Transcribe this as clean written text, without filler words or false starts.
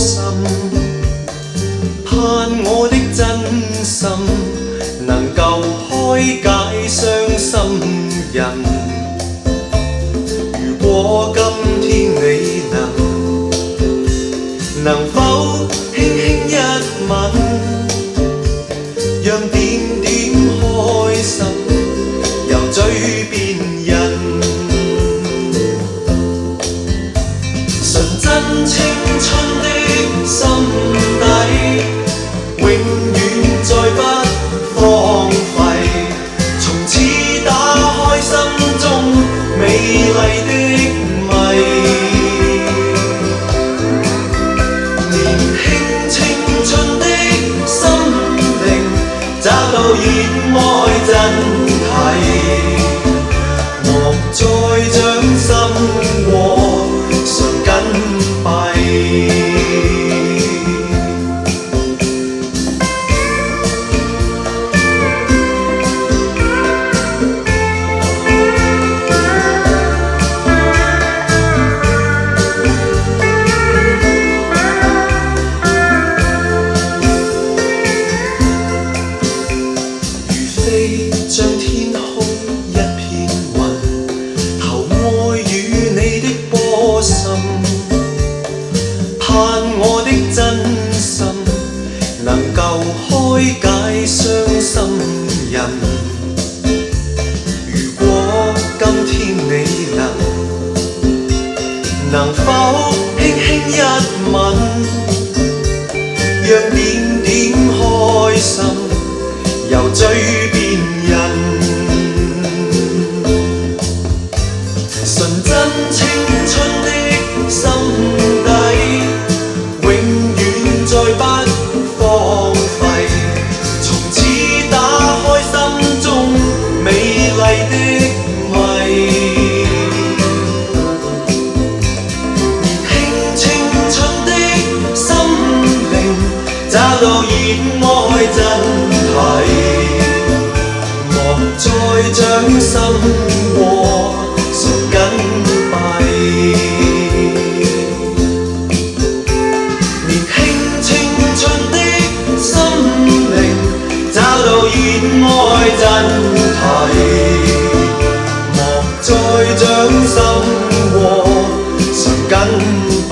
心，盼我的真心能夠開解傷心人。如果今天你能否輕輕一吻，讓點點開心由嘴邊印。純真青春的心底，永遠再不荒廢。從此打開心中美麗的謎。年輕青春的心靈，找到熱愛真諦，莫再將心過常緊閉。將天空一片雲，投愛與你的波心，盼我的真心能夠開解傷心人。如果今天你能否輕輕一吻，讓點點開心由嘴邊印。純真青春的心底，永遠再不荒廢。從此打開心中美麗的謎。年輕青春的心靈，找到熱愛真諦，莫再將心過常緊閉。年輕青春的心靈，找到熱愛真諦，莫再將心過常緊閉。